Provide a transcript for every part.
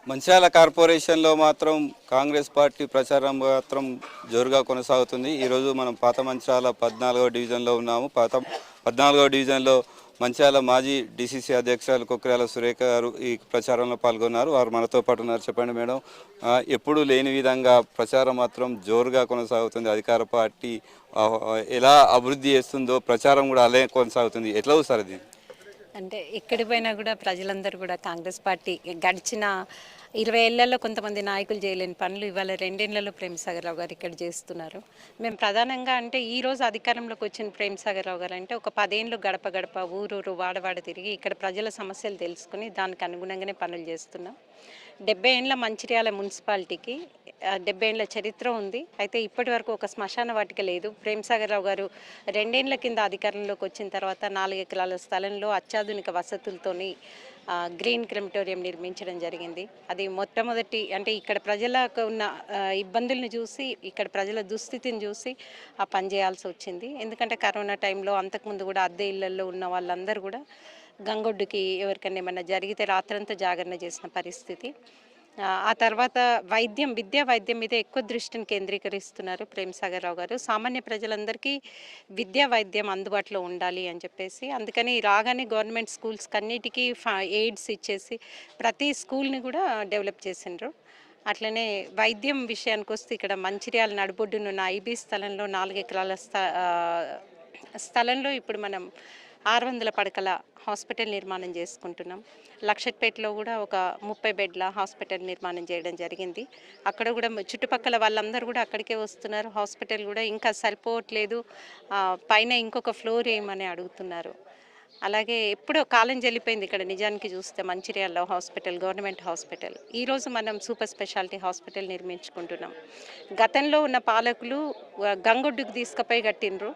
మంచిర్యాల కార్పొరేషన్లో మాత్రం కాంగ్రెస్ పార్టీ ప్రచారం మాత్రం జోరుగా కొనసాగుతుంది. ఈరోజు మనం పాత మంచిర్యాల 14వ డివిజన్లో ఉన్నాము. 14వ డివిజన్లో మంచిర్యాల మాజీ డిసిసి అధ్యక్షురాలు కొక్కిరాల సురేఖ గారు ఈ ప్రచారంలో పాల్గొన్నారు. వారు మనతో పాటు ఉన్నారు. చెప్పండి మేడం, ఎప్పుడు లేని విధంగా ప్రచారం మాత్రం జోరుగా కొనసాగుతుంది. అధికార పార్టీ ఎలా అభివృద్ధి చేస్తుందో ప్రచారం కూడా అలాగే కొనసాగుతుంది. ఎట్లా చూస్తారు అది? అంటే ఎక్కడి పోయినా కూడా ప్రజలందరూ కూడా కాంగ్రెస్ పార్టీ గడిచిన 20 ఏళ్లలో కొంతమంది నాయకులు చేయలేని పనులు ఇవాళ 2 ఏళ్లలో ప్రేమసాగర్ రావు గారు ఇక్కడ చేస్తున్నారు. మేము ప్రధానంగా అంటే ఈ రోజు అధికారంలోకి వచ్చిన ప్రేమసాగర్ రావు గారు అంటే ఒక 10 ఏళ్ళు గడప గడప ఊరూరు వాడవాడ తిరిగి ఇక్కడ ప్రజల సమస్యలు తెలుసుకుని దానికి అనుగుణంగానే పనులు చేస్తున్నాం. 70 ఏళ్ల మంచిర్యాల మున్సిపాలిటీకి 70 ఏళ్ల చరిత్ర ఉంది. అయితే ఇప్పటి వరకు ఒక శ్మశాన వాటిక లేదు. ప్రేమసాగర్ రావు గారు 2 ఏళ్ల కింద అధికారంలోకి వచ్చిన తర్వాత 4 ఎకరాల స్థలంలో అత్యాధునిక వసతులతోని గ్రీన్ క్రెమటోరియం నిర్మించడం జరిగింది. అది మొట్టమొదటి అంటే ఇక్కడ ప్రజలకు ఉన్న ఇబ్బందులను చూసి ఇక్కడ ప్రజల దుస్థితిని చూసి ఆ పని చేయాల్సి వచ్చింది. ఎందుకంటే కరోనా టైంలో అంతకుముందు కూడా అద్దె ఇళ్లలో ఉన్న వాళ్ళందరూ కూడా గంగొడ్డుకి ఎవరికైనా ఏమన్నా జరిగితే రాత్రంతా జాగరణ చేసిన పరిస్థితి. ఆ తర్వాత విద్యా వైద్యం మీద ఎక్కువ దృష్టిని కేంద్రీకరిస్తున్నారు ప్రేమసాగర్ రావు గారు. సామాన్య ప్రజలందరికీ విద్యా వైద్యం అందుబాటులో ఉండాలి అని చెప్పేసి అందుకని రాగానే గవర్నమెంట్ స్కూల్స్ అన్నిటికీ ఎయిడ్స్ ఇచ్చేసి ప్రతి స్కూల్ని కూడా డెవలప్ చేసిండ్రు. అట్లనే వైద్యం విషయానికి వస్తే ఇక్కడ మంచిర్యాల నడుబొడ్డునున్న ఐబీ స్థలంలో 4 ఎకరాల స్థలంలో ఇప్పుడు మనం 600 పడకల హాస్పిటల్ నిర్మాణం చేసుకుంటున్నాం. లక్షట్పేటలో కూడా ఒక 30 బెడ్ల హాస్పిటల్ నిర్మాణం చేయడం జరిగింది. అక్కడ కూడా చుట్టుపక్కల వాళ్ళందరూ కూడా అక్కడికే వస్తున్నారు. హాస్పిటల్ కూడా ఇంకా సరిపోవట్లేదు, పైన ఇంకొక ఫ్లోర్ వేయమని అడుగుతున్నారు. అలాగే ఎప్పుడో కాలం చెల్లిపోయింది ఇక్కడ నిజానికి చూస్తే మంచిర్యాలలో హాస్పిటల్, గవర్నమెంట్ హాస్పిటల్. ఈరోజు మనం సూపర్ స్పెషాలిటీ హాస్పిటల్ నిర్మించుకుంటున్నాం. గతంలో ఉన్న పాలకులు గంగొడ్డుకు తీసుకుపోయి కట్టిండ్రు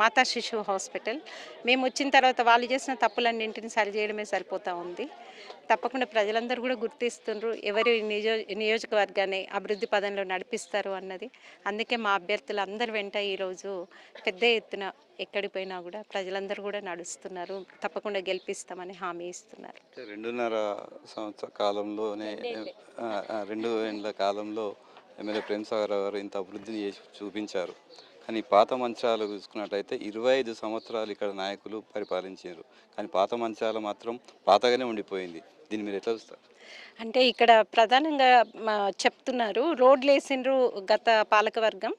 మాతా శిశువు హాస్పిటల్. మేము వచ్చిన తర్వాత వాళ్ళు చేసిన తప్పులన్నింటినీ సరిచేయడమే సరిపోతూ ఉంది. తప్పకుండా ప్రజలందరూ కూడా గుర్తిస్తుండ్రు ఎవరి నియోజకవర్గాన్ని అభివృద్ధి పదంలో నడిపిస్తారు అన్నది. అందుకే మా అభ్యర్థులు అందరి వెంట ఈరోజు పెద్ద ఎత్తున ఎక్కడికి పోయినా కూడా ప్రజలందరూ కూడా నడుస్తున్నారు. తప్పకుండా గెలిపిస్తామని హామీ ఇస్తున్నారు. 2.5 సంవత్సర కాలంలోనే 2 ఏళ్ళ కాలంలో ఎమ్మెల్యే ప్రేమసాగర్ గారు ఇంత అభివృద్ధిని చేసి చూపించారు. కానీ పాత మంచాలు చూసుకున్నట్టయితే 25 సంవత్సరాలు ఇక్కడ నాయకులు పరిపాలించారు. కానీ పాత మంచాలు మాత్రం పాతగానే ఉండిపోయింది. దీన్ని మీరు ఎట్లా చూస్తారు? అంటే ఇక్కడ ప్రధానంగా చెప్తున్నారు రోడ్లు వేసిండ్రు గత పాలకవర్గం,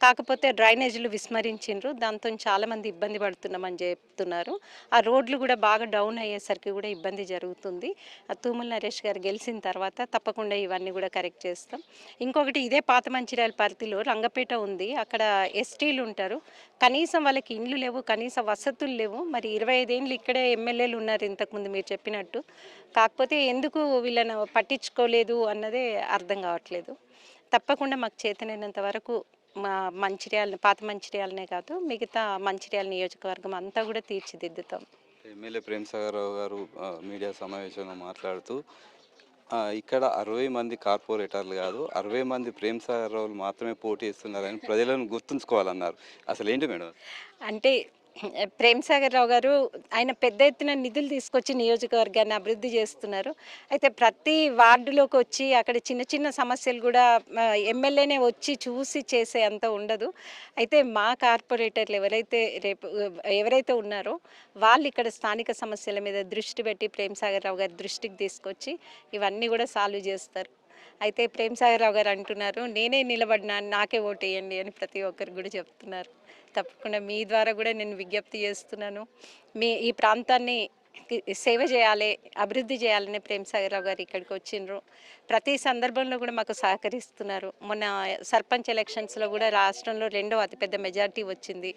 కాకపోతే డ్రైనేజీలు విస్మరించిండ్రు, దాంతో చాలామంది ఇబ్బంది పడుతున్నామని చెప్తున్నారు. ఆ రోడ్లు కూడా బాగా డౌన్ అయ్యేసరికి కూడా ఇబ్బంది జరుగుతుంది. తూముల నరేష్ గారు గెలిచిన తర్వాత తప్పకుండా ఇవన్నీ కూడా కరెక్ట్ చేస్తాం. ఇంకొకటి ఇదే పాత మంచిర్యాల పరిధిలో రంగపేట ఉంది. అక్కడ ఎస్టీలు ఉంటారు, కనీసం వాళ్ళకి ఇండ్లు లేవు, కనీస వసతులు లేవు. మరి 25 ఏళ్ళు ఇక్కడే ఎమ్మెల్యేలు ఉన్నారు ఇంతకుముందు మీరు చెప్పినట్టు, కాకపోతే ఎందుకు వీళ్ళని పట్టించుకోలేదు అన్నదే అర్థం కావట్లేదు. తప్పకుండా మాకు చేతనైనంత వరకు మా పాత మంచిర్యాలనే కాదు మిగతా మంచిర్యాల నియోజకవర్గం అంతా కూడా తీర్చిదిద్దుతాం. ఎమ్మెల్యే ప్రేమసాగర్ రావు గారు మీడియా సమావేశంలో మాట్లాడుతూ ఇక్కడ 60 మంది కార్పొరేటర్లు కాదు 60 మంది ప్రేమసాగర్ రావులు మాత్రమే పోటీ ఇస్తున్నారని ప్రజలను గుర్తుంచుకోవాలన్నారు. అసలు ఏంటి మేడం? అంటే ప్రేమసాగర్ రావు గారు ఆయన పెద్ద ఎత్తున నిధులు తీసుకొచ్చి నియోజకవర్గాన్ని అభివృద్ధి చేస్తున్నారు. అయితే ప్రతి వార్డులోకి వచ్చి అక్కడ చిన్న చిన్న సమస్యలు కూడా ఎమ్మెల్యేనే వచ్చి చూసి చేసే అంత ఉండదు. అయితే మా కార్పొరేటర్లు ఎవరైతే ఉన్నారో వాళ్ళు ఇక్కడ స్థానిక సమస్యల మీద దృష్టి పెట్టి ప్రేమసాగర్ రావు గారి దృష్టికి తీసుకొచ్చి ఇవన్నీ కూడా సాల్వ్ చేస్తారు. అయితే ప్రేమసాగర్ రావు గారు అంటున్నారు నేనే నిలబడినా నాకే ఓటు వేయండి అని ప్రతి ఒక్కరు కూడా చెప్తున్నారు. తప్పకుండా మీ ద్వారా కూడా నేను విజ్ఞప్తి చేస్తున్నాను, ఈ ప్రాంతాన్ని సేవ చేయాలి, అభివృద్ధి చేయాలని ప్రేమసాగర్ రావు గారు ఇక్కడికి వచ్చిండ్రు. ప్రతి సందర్భంలో కూడా మాకు సహకరిస్తున్నారు. మొన్న సర్పంచ్ ఎలక్షన్స్లో కూడా రాష్ట్రంలో 2వ అతిపెద్ద మెజార్టీ వచ్చింది.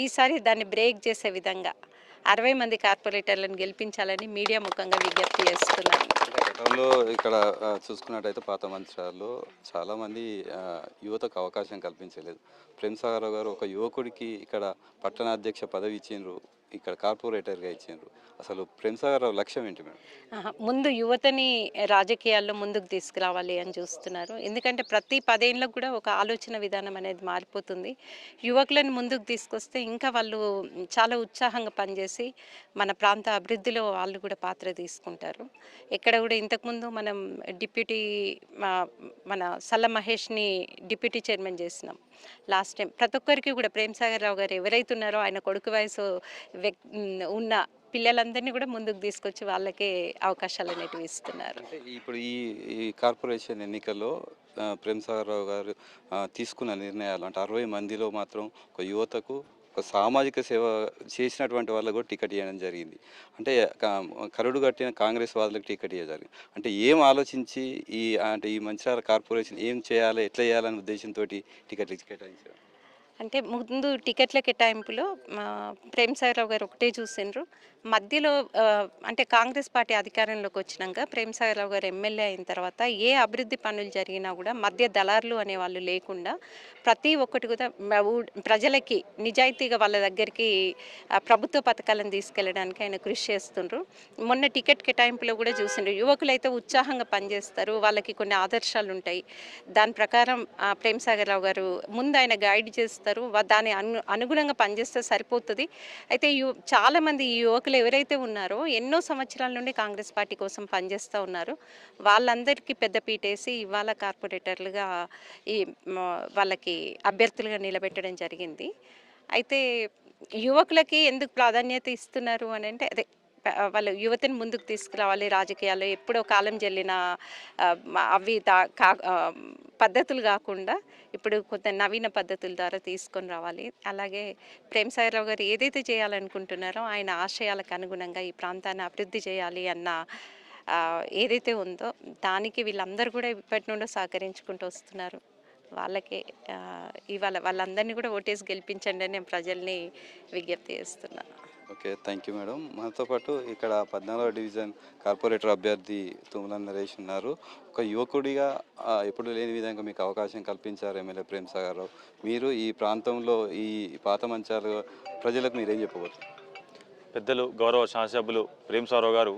ఈసారి దాన్ని బ్రేక్ చేసే విధంగా 60 మంది కార్పొరేటర్లను గెలిపించాలని మీడియా ముఖంగా విజ్ఞప్తి చేస్తున్నాను. గతంలో ఇక్కడ చూసుకున్నట్టయితే పాత మంచిర్యాలలో చాలామంది యువతకు అవకాశం కల్పించలేదు. ప్రేమసాగర్ గారు ఒక యువకుడికి ఇక్కడ పట్టణాధ్యక్ష పదవి ఇచ్చిండ్రు. ఇక్కడ కార్పొరేటర్గా ఇచ్చారు. అసలు ప్రేమ్సాగర్ రావు లక్ష్యం ఏంటి మేడం? ముందు యువతని రాజకీయాల్లో ముందుకు తీసుకురావాలి అని చూస్తున్నారు. ఎందుకంటే ప్రతి 10 ఏళ్ళకు కూడా ఒక ఆలోచన విధానం అనేది మారిపోతుంది. యువకులను ముందుకు తీసుకొస్తే ఇంకా వాళ్ళు చాలా ఉత్సాహంగా పనిచేసి మన ప్రాంత అభివృద్ధిలో వాళ్ళు కూడా పాత్ర తీసుకుంటారు. ఎక్కడ కూడా ఇంతకుముందు మనం డిప్యూటీ మన సల్ల మహేష్ని డిప్యూటీ చైర్మన్ చేసినాం లాస్ట్ టైం. ప్రతి ఒక్కరికి కూడా ప్రేమ్సాగర్ రావు గారు ఎవరైతే ఉన్నారో ఆయన కొడుకు వయసు ఉన్న పిల్లలందరినీ కూడా ముందుకు తీసుకొచ్చి వాళ్ళకే అవకాశాలు అనేటివి ఇస్తున్నారు. అంటే ఇప్పుడు ఈ ఈ కార్పొరేషన్ ఎన్నికల్లో ప్రేమ్సాగర్ రావు గారు తీసుకున్న నిర్ణయాలు అంటే 60 మందిలో మాత్రం ఒక యువతకు ఒక సామాజిక సేవ చేసినటువంటి వాళ్ళకు కూడా టికెట్ ఇవ్వడం జరిగింది. అంటే కరుడు కట్టిన కాంగ్రెస్ వాళ్ళకి టికెట్ ఇవ్వడం జరిగింది. అంటే ఏం ఆలోచించి ఈ మంచిర్యాల కార్పొరేషన్ ఏం చేయాలి, ఎట్లా చేయాలనే ఉద్దేశంతో టికెట్లు కేటాయించారు? అంటే ముందు టికెట్ల కేటాయింపులో ప్రేమ్సాగర్ రావు గారు ఒకటే చూసిండ్రు. మధ్యలో అంటే కాంగ్రెస్ పార్టీ అధికారంలోకి వచ్చినాక ప్రేమ్సాగర్ రావు గారు ఎమ్మెల్యే అయిన తర్వాత ఏ అభివృద్ధి పనులు జరిగినా కూడా మధ్య దళారులు అనేవాళ్ళు లేకుండా ప్రతి ఒక్కటి కూడా ప్రజలకి నిజాయితీగా వాళ్ళ దగ్గరికి ప్రభుత్వ పథకాలను తీసుకెళ్ళడానికి ఆయన కృషి చేస్తుండ్రు. మొన్న టికెట్ కేటాయింపులో కూడా చూసిండ్రు. యువకులు అయితే ఉత్సాహంగా పనిచేస్తారు, వాళ్ళకి కొన్ని ఆదర్శాలు ఉంటాయి. దాని ప్రకారం ప్రేమ్సాగర్ రావు గారు ముందు ఆయన గైడ్ చేస్తారు, దాని అనుగుణంగా పనిచేస్తే సరిపోతుంది. అయితే చాలామంది ఈ యువకులు ఎవరైతే ఉన్నారో ఎన్నో సంవత్సరాల నుండి కాంగ్రెస్ పార్టీ కోసం పనిచేస్తూ ఉన్నారు. వాళ్ళందరికీ పెద్దపీట వేసి ఇవాళ కార్పొరేటర్లుగా వాళ్ళకి అభ్యర్థులుగా నిలబెట్టడం జరిగింది. అయితే యువకులకి ఎందుకు ప్రాధాన్యత ఇస్తున్నారు అని అంటే అదే వాళ్ళు యువతని ముందుకు తీసుకురావాలి. రాజకీయాల్లో ఎప్పుడో కాలం చెల్లిన అవి పద్ధతులు కాకుండా ఇప్పుడు కొంత నవీన పద్ధతుల ద్వారా తీసుకొని రావాలి. అలాగే ప్రేమ్సాగర్ రావు గారు ఏదైతే చేయాలనుకుంటున్నారో ఆయన ఆశయాలకు అనుగుణంగా ఈ ప్రాంతాన్ని అభివృద్ధి చేయాలి అన్న ఏదైతే ఉందో దానికి వీళ్ళందరూ కూడా ఇప్పటి నుండో సహకరించుకుంటూ వస్తున్నారు. వాళ్ళకే ఇవాళ వాళ్ళందరినీ కూడా ఓటేసి గెలిపించండి అని నేను ప్రజల్ని విజ్ఞప్తి చేస్తున్నాను. Okay, thank you madam. మనతో పాటు ఇక్కడ 14వ డివిజన్ కార్పొరేటర్ అభ్యర్థి తుమ్మల నరేష్ ఉన్నారు. ఒక యువకుడిగా ఎప్పుడు లేని విధంగా మీకు అవకాశం కల్పించారు ఎమ్మెల్యే ప్రేమ్సాగర్ రావు. మీరు ఈ ప్రాంతంలో ఈ పాత మంచాల ప్రజలకు మీరేం చెప్పబోతున్నారు? పెద్దలు గౌరవ శాసనసభ్యులు ప్రేమ్సాగర్ రావు గారు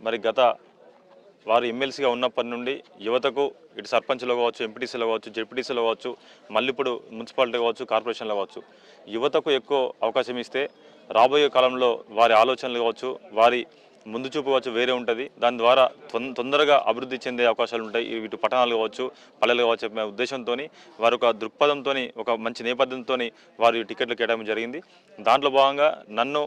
మరి గత వారు ఎమ్మెల్సీగా ఉన్నప్పటి నుండి యువతకు ఇటు సర్పంచ్లో కావచ్చు, ఎంపీటీసీలో కావచ్చు, జెడ్పీటీసీలో కావచ్చు, మళ్ళీ ఇప్పుడు మున్సిపాలిటీ కావచ్చు, కార్పొరేషన్లో కావచ్చు, యువతకు ఎక్కువ అవకాశం ఇస్తే రాబోయే కాలంలో వారి ఆలోచనలు కావచ్చు, వారి ముందు చూపు కావచ్చు వేరే ఉంటుంది. దాని ద్వారా తొందరగా అభివృద్ధి చెందే అవకాశాలు ఉంటాయి. ఇటు పట్టణాలు కావచ్చు, పల్లెలు కావచ్చు అనే ఉద్దేశంతో వారు ఒక దృక్పథంతో ఒక మంచి నేపథ్యంతో వారు టికెట్లు కేటాయించడం జరిగింది. దాంట్లో భాగంగా నన్ను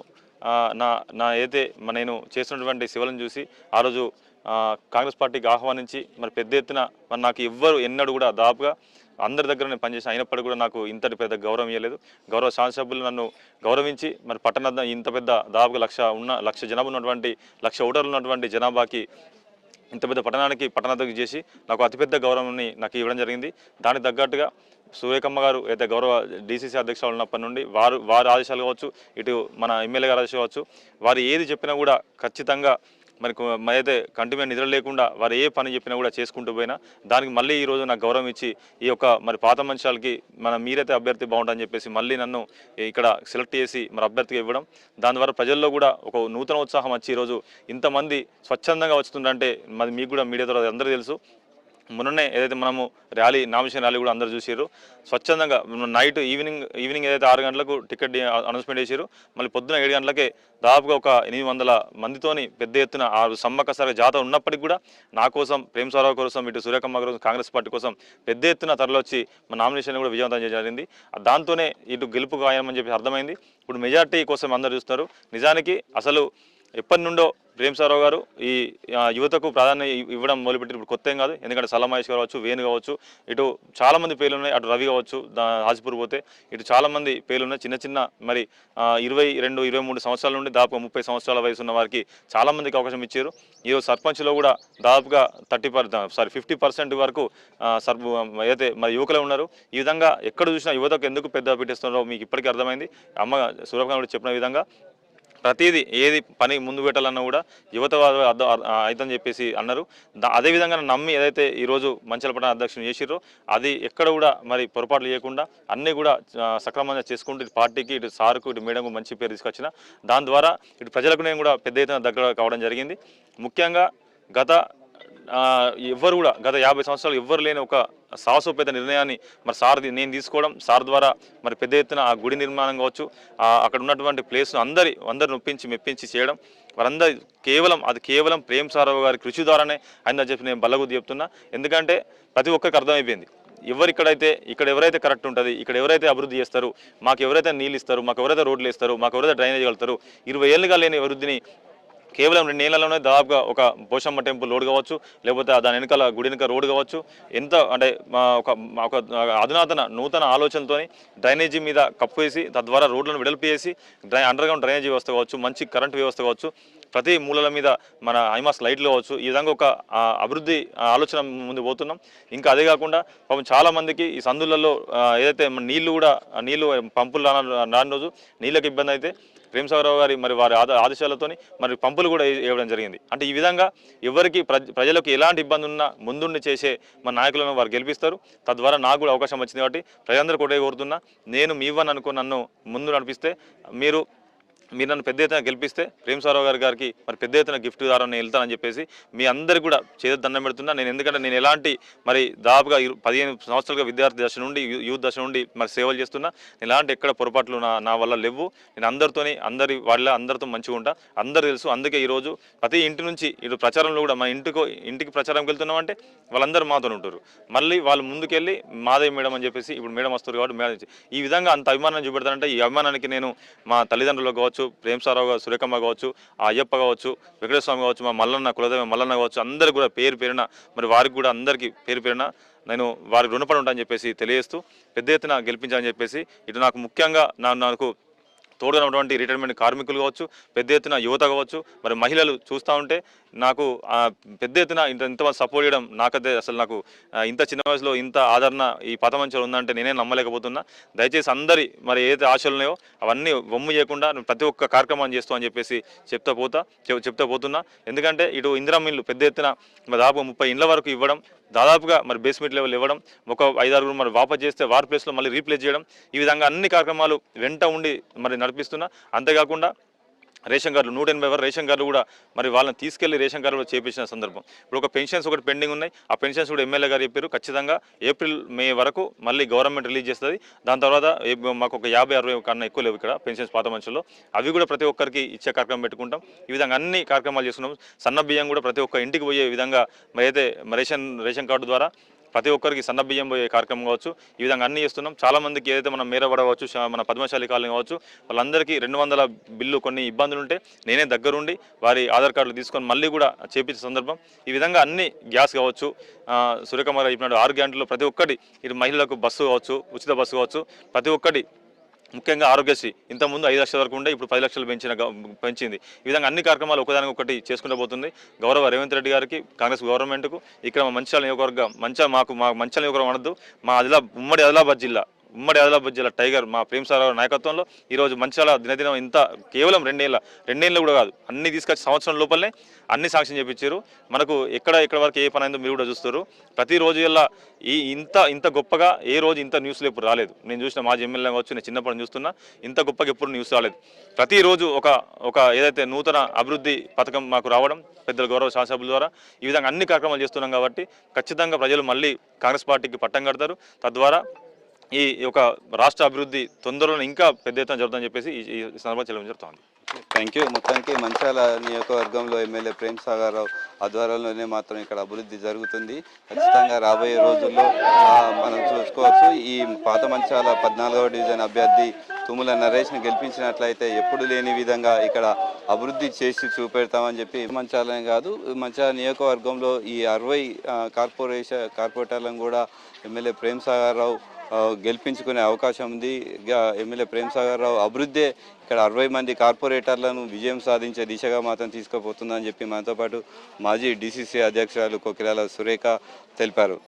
నా అయితే నేను చేస్తున్నటువంటి సేవలను చూసి ఆ రోజు కాంగ్రెస్ పార్టీకి ఆహ్వానించి మరి పెద్ద ఎత్తున మరి నాకు ఎవ్వరు ఎన్నడూ కూడా దాదాపుగా అందరి దగ్గర నేను పనిచేసిన అయినప్పటికీ కూడా నాకు ఇంతటి పెద్ద గౌరవం ఇవ్వలేదు. గౌరవ శాసనసభ్యులు నన్ను గౌరవించి మరి పట్టణ ఇంత పెద్ద దాదాపుగా లక్ష జనాభా ఉన్నటువంటి 1,00,000 ఓటర్లు ఉన్నటువంటి జనాభాకి ఇంత పెద్ద పట్టణానికి చేసి నాకు అతిపెద్ద గౌరవాన్ని నాకు ఇవ్వడం జరిగింది. దానికి తగ్గట్టుగా సూర్యకమ్మ గారు అయితే గౌరవ డీసీసీ అధ్యక్షులు ఉన్నప్పటి నుండి వారి ఆదేశాలు కావచ్చు, ఇటు మన ఎమ్మెల్యే గారు ఆదేశాలు కావచ్చు, వారు ఏది చెప్పినా కూడా ఖచ్చితంగా మరి అయితే కంటి మీద నిద్ర లేకుండా వారు ఏ పని చెప్పినా కూడా చేసుకుంటూ పోయినా దానికి మళ్ళీ ఈరోజు నాకు గౌరవం ఇచ్చి ఈ యొక్క మరి పాత మంచాలకి మీరైతే అభ్యర్థి బాగుంటుందని చెప్పేసి మళ్ళీ నన్ను ఇక్కడ సెలెక్ట్ చేసి మరి అభ్యర్థిగా ఇవ్వడం, దాని ద్వారా ప్రజల్లో కూడా ఒక నూతన ఉత్సాహం వచ్చి ఈరోజు ఇంతమంది స్వచ్ఛందంగా వస్తుందంటే మరి మీకు కూడా మీడియా ద్వారా అందరికీ తెలుసు. మొన్ననే ఏదైతే మనము నామినేషన్ ర్యాలీ కూడా అందరూ చూసారు. స్వచ్ఛందంగా నైట్ ఈవినింగ్ ఏదైతే 6 గంటలకు టికెట్ అనౌన్స్మెంట్ చేశారు, మళ్ళీ పొద్దున 7 గంటలకే దాదాపుగా ఒక 800 మందితోని పెద్ద ఎత్తున ఆ సమ్మక్క సారక్క జాతర ఉన్నప్పటికీ కూడా నా కోసం, ప్రేమ్సాగర్ రావు కోసం, ఇటు సూర్యకమ్మ కోసం, కాంగ్రెస్ పార్టీ కోసం పెద్ద ఎత్తున తరలివచ్చి మన నామినేషన్ కూడా విజయవంతం చేయడం జరిగింది. దాంతోనే ఇటు గెలుపు ఖాయమని చెప్పి అర్థమైంది. ఇప్పుడు మెజార్టీ కోసం అందరూ చూస్తారు. నిజానికి అసలు ఎప్పటి నుండో ప్రేమ్సాగర్ రావు గారు ఈ యువతకు ప్రాధాన్యత ఇవ్వడం మొదలుపెట్టి ఇప్పుడు కొత్త ఏం కాదు. ఎందుకంటే సలమహేష్ కావచ్చు, వేణు కావచ్చు, ఇటు చాలామంది పేర్లు ఉన్నాయి. అటు రవి కావచ్చు, హాజీపూర్ పోతే ఇటు చాలామంది పేర్లు ఉన్నాయి. చిన్న మరి 22-23 సంవత్సరాల నుండి దాదాపు 30 సంవత్సరాల వయసు ఉన్న వారికి చాలామందికి అవకాశం ఇచ్చారు. ఈరోజు సర్పంచ్లో కూడా దాదాపుగా 50% వరకు అయితే మరి యువకులే ఉన్నారు. ఈ విధంగా ఎక్కడ చూసినా యువతకు ఎందుకు పెద్ద పెట్టేస్తున్నారో మీకు ఇప్పటికీ అర్థమైంది. అమ్మ సూర్యకమ్మ కూడా చెప్పిన విధంగా ప్రతిదీ ఏది పని ముందు పెట్టాలన్నా కూడా యువత అయితని చెప్పేసి అన్నారు. అదేవిధంగా నమ్మి ఏదైతే ఈరోజు మంచిర్యాల పట్టణ అధ్యక్షుని చేసిర్రో అది ఎక్కడ కూడా మరి పొరపాట్లు చేయకుండా అన్నీ కూడా సక్రమంగా చేసుకుంటూ ఇటు పార్టీకి ఇటు సార్కు ఇటు మేడంకు మంచి పేరు తీసుకొచ్చిన దాని ద్వారా ఇటు ప్రజలకు నేను కూడా పెద్ద ఎత్తున దగ్గర కావడం జరిగింది. ముఖ్యంగా ఎవ్వరు కూడా గత 50 సంవత్సరాలు ఎవ్వరు లేని ఒక సాహసోపేత నిర్ణయాన్ని మరి సార్ నేను తీసుకోవడం, సార్ ద్వారా మరి పెద్ద ఎత్తున ఆ గుడి నిర్మాణం కావచ్చు, అక్కడ ఉన్నటువంటి ప్లేస్ను అందరు మెప్పించి చేయడం వారందరూ కేవలం ప్రేమ్ సారావు గారి కృషి ద్వారానే అయిందని చెప్పి నేను బల్లగుద్ది చెప్తున్నా. ఎందుకంటే ప్రతి ఒక్కరికి అర్థమైపోయింది ఇక్కడ ఎవరైతే కరెక్ట్ ఉంటుంది, ఇక్కడ ఎవరైతే అభివృద్ధి చేస్తారు, మాకు ఎవరైతే నీళ్ళు ఇస్తారు, మాకు ఎవరైతే రోడ్లు ఇస్తారు, మాకు ఎవరైతే డ్రైనేజ్ వెళ్తారు, 20 ఏళ్ళుగా లేని అభివృద్ధిని కేవలం 2 ఏళ్లలోనే దాదాపుగా ఒక పోషమ్మ టెంపుల్ రోడ్ కావచ్చు, లేకపోతే దాని వెనకాల గుడి వెనక రోడ్ కావచ్చు, ఎంత అంటే ఒక నూతన ఆలోచనతో డ్రైనేజీ మీద కప్పు వేసి తద్వారా రోడ్లను వెడల్పు చేసి అండర్గ్రౌండ్ డ్రైనేజీ వ్యవస్థ కావచ్చు, మంచి కరెంట్ వ్యవస్థ కావచ్చు, ప్రతి మూలల మీద మన ఐమాస్ లైట్లు కావచ్చు, ఈ విధంగా ఒక అభివృద్ధి ఆలోచన ముందు పోతున్నాం. ఇంకా అదే కాకుండా పాపం చాలామందికి ఈ సందులలో ఏదైతే నీళ్లు పంపులు రాని రోజు నీళ్ళకి ఇబ్బంది అయితే ప్రేమ్ సాగర్ గారి మరి వారి ఆదేశాలతోని మరి పంపులు కూడా ఇవ్వడం జరిగింది. అంటే ఈ విధంగా ఎవరికి ప్రజలకు ఎలాంటి ఇబ్బంది ఉన్నా ముందుండి చేసే మన నాయకులను వారు గెలిపిస్తారు. తద్వారా నాకు కూడా అవకాశం వచ్చింది కాబట్టి ప్రజలందరూ కూడా కోరుతున్నా, నేను మీ ఇవ్వని అనుకో నన్ను ముందు నడిపిస్తే మీరు నన్ను పెద్ద ఎత్తున గెలిపిస్తే ప్రేమ్ సాగర్ గారికి మరి పెద్ద ఎత్తున గిఫ్ట్ ద్వారా నేను వెళ్తానని చెప్పేసి మీ అందరికీ కూడా దండం పెడుతున్నా. ఎందుకంటే నేను ఎలాంటి మరి దాదాపుగా 15 సంవత్సరాలుగా విద్యార్థి దశ నుండి యూత్ దశ నుండి మరి సేవలు చేస్తున్నా. ఎలాంటి ఎక్కడ పొరపాట్లు నా వల్ల లేవు. నేను అందరితో మంచిగా ఉంటా, అందరు తెలుసు. అందుకే ఈరోజు ప్రతి ఇంటి నుంచి ఇటు ప్రచారంలో కూడా మన ఇంటికి ప్రచారంకి వెళ్తున్నామంటే వాళ్ళందరూ మాతో ఉంటారు. మళ్ళీ వాళ్ళు ముందుకెళ్ళి మాదే మేడం అని చెప్పేసి ఇప్పుడు మేడం వస్తారు కాబట్టి మేడం ఈ విధంగా అంత అభిమానం చూపెడతానంటే ఈ అభిమానానికి నేను మా తల్లిదండ్రులకు కావచ్చు, ప్రేమ్ సారావు గారు, సురేఖమ్మ కావచ్చు, ఆ అయ్యప్ప కావచ్చు, వెంకటేశ్వర స్వామి కావచ్చు, మా మల్లన్న కులదైవ మల్లన్న కావచ్చు, అందరికి కూడా పేరున మరి వారికి కూడా అందరికీ పేరున నేను వారికి రుణపడి ఉంటానని చెప్పేసి తెలియజేస్తూ పెద్ద ఎత్తున గెలిపించాలని చెప్పేసి ఇటు నాకు ముఖ్యంగా నాకు తోడుగా ఉన్నటువంటి రిటైర్మెంట్ కార్మికులు కావచ్చు, పెద్ద ఎత్తున యువత కావచ్చు, మరి మహిళలు చూస్తూ ఉంటే నాకు పెద్ద ఎత్తున ఇంతమంది సపోర్ట్ చేయడం నాకైతే అసలు నాకు ఇంత చిన్న వయసులో ఇంత ఆదరణ ఈ పథమంచంలో ఉందంటే నేనే నమ్మలేకపోతున్నా. దయచేసి అందరి మరి ఏదైతే ఆశలు ఉన్నాయో అవన్నీ వమ్ము చేయకుండా ప్రతి ఒక్క కార్యక్రమాన్ని చేస్తూ అని చెప్పేసి చెప్తా పోతున్నా. ఎందుకంటే ఇటు ఇందిరా మిల్లు పెద్ద ఎత్తున దాదాపు 30 ఇండ్ల వరకు ఇవ్వడం, దాదాపుగా మరి బేస్మెంట్ లెవెల్ ఇవ్వడం, ఒక 5-6 మరి వాపస్ చేస్తే వారి ప్లేస్లో మళ్ళీ రీప్లేస్ చేయడం, ఈ విధంగా అన్ని కార్యక్రమాలు వెంట ఉండి మరి నడిపిస్తున్నా. అంతేకాకుండా రేషన్ కార్డులు 180 రేషన్ కార్డులు కూడా మరి వాళ్ళని తీసుకెళ్లి రేషన్ కార్డులు చేపించిన సందర్భం. ఇప్పుడు ఒక పెన్షన్స్ ఒకటి పెండింగ్ ఉన్నాయి. ఆ పెన్షన్స్ కూడా ఎమ్మెల్యే గారు చెప్పారు ఖచ్చితంగా April, May వరకు మళ్ళీ గవర్నమెంట్ రిలీజ్ చేస్తుంది. దాని తర్వాత మాకు ఒక 50-60 కన్నా ఎక్కువ లేవు ఇక్కడ పెన్షన్స్ పాత మనుషుల్లో, అవి కూడా ప్రతి ఒక్కరికి ఇచ్చే కార్యక్రమం పెట్టుకుంటాం. ఈ విధంగా అన్ని కార్యక్రమాలు చేస్తున్నాం. సన్న బియ్యం కూడా ప్రతి ఒక్క ఇంటికి పోయే విధంగా మరి అయితే రేషన్ కార్డు ద్వారా ప్రతి ఒక్కరికి సన్న బియ్యం పోయే కార్యక్రమం కావచ్చు, ఈ విధంగా అన్నీ చేస్తున్నాం. చాలామందికి ఏదైతే మనం మేరవడ కావచ్చు, మన పద్మశాలి కాలనీ కావచ్చు, వాళ్ళందరికీ 200 బిల్లు కొన్ని ఇబ్బందులు ఉంటే నేనే దగ్గరుండి వారి ఆధార్ కార్డులు తీసుకొని మళ్ళీ కూడా చేపించే సందర్భం. ఈ విధంగా అన్ని గ్యాస్ కావచ్చు, సూర్యకుమార్ చెప్పినట్టు 6 గంటల్లో ప్రతి ఒక్కటి ఇటు మహిళలకు బస్సు కావచ్చు, ఉచిత బస్సు కావచ్చు, ప్రతి ఒక్కటి ముఖ్యంగా ఆరోగ్యశ్రీ ఇంతకుముందు 5 లక్షల వరకు ఉండే ఇప్పుడు 10 లక్షలు పెంచింది. ఈ విధంగా అన్ని కార్యక్రమాలు ఒకదానికి ఒకటి చేసుకుంటూ పోతుంది. గౌరవ రేవంత్ రెడ్డి గారికి, కాంగ్రెస్ గవర్నమెంట్కు ఇక్కడ మా మంచిర్యాల నియోజకవర్గం మంచిర్యాల నియోజకవర్గం అనద్దు, మా ఉమ్మడి ఆదిలాబాద్ జిల్లా టైగర్ మా ప్రేమ్ సాగర్ నాయకత్వంలో ఈరోజు మంచిర్యాల దినదినం ఇంత కేవలం 2 ఏళ్ళు కూడా కాదు, అన్ని తీసుకొచ్చి సంవత్సరం లోపలనే అన్ని శాంక్షన్ చేయించారు. మనకు ఎక్కడ వరకు ఏ పని అయిందో మీరు కూడా చూస్తారు. ప్రతిరోజు ఇలా ఇంత గొప్పగా ఏ రోజు ఇంత న్యూస్లో ఎప్పుడు రాలేదు. నేను చూసిన మాజీ ఎమ్మెల్యే కావచ్చు, నేను చిన్నప్పుడు చూస్తున్నా, ఇంత గొప్పగా ఎప్పుడు న్యూస్ రాలేదు. ప్రతిరోజు ఒక ఏదైతే నూతన అభివృద్ధి పథకం మాకు రావడం పెద్దల గౌరవ శాసనసభ్యుల ద్వారా ఈ విధంగా అన్ని కార్యక్రమాలు చేస్తున్నాం. కాబట్టి ఖచ్చితంగా ప్రజలు మళ్ళీ కాంగ్రెస్ పార్టీకి పట్టం కడతారు. తద్వారా ఈ యొక్క రాష్ట్ర అభివృద్ధి తొందరలో ఇంకా పెద్ద ఎత్తున జరుగుతుందని చెప్పేసి ఈ సందర్భంగా చెల్లడం జరుగుతుంది. Thank you. మొత్తానికి మంచిర్యాల నియోజకవర్గంలో ఎమ్మెల్యే ప్రేమ్ సాగర్ రావు ఆధ్వర్యంలోనే మాత్రం ఇక్కడ అభివృద్ధి జరుగుతుంది. ఖచ్చితంగా రాబోయే రోజుల్లో మనం చూసుకోవచ్చు. ఈ పాత మంచిర్యాల 14వ డివిజన్ అభ్యర్థి తుమ్మల నరేష్ని గెలిపించినట్లయితే ఎప్పుడు లేని విధంగా ఇక్కడ అభివృద్ధి చేసి చూపెడతామని చెప్పి మంచిర్యాలనే కాదు, మంచిర్యాల నియోజకవర్గంలో ఈ 60 కార్పొరేటర్లను కూడా ఎమ్మెల్యే ప్రేమ్ సాగర్ రావు గెలిపించుకునే అవకాశం ఉంది. ఎమ్మెల్యే ప్రేమ్ సాగర్ రావు అభివృద్ధే ఇక్కడ 60 మంది కార్పొరేటర్లను విజయం సాధించే దిశగా మాత్రం తీసుకుపోతుందని చెప్పి మనతో పాటు మాజీ DCC అధ్యక్షురాలు కొకిరాల సురేఖ తెలిపారు.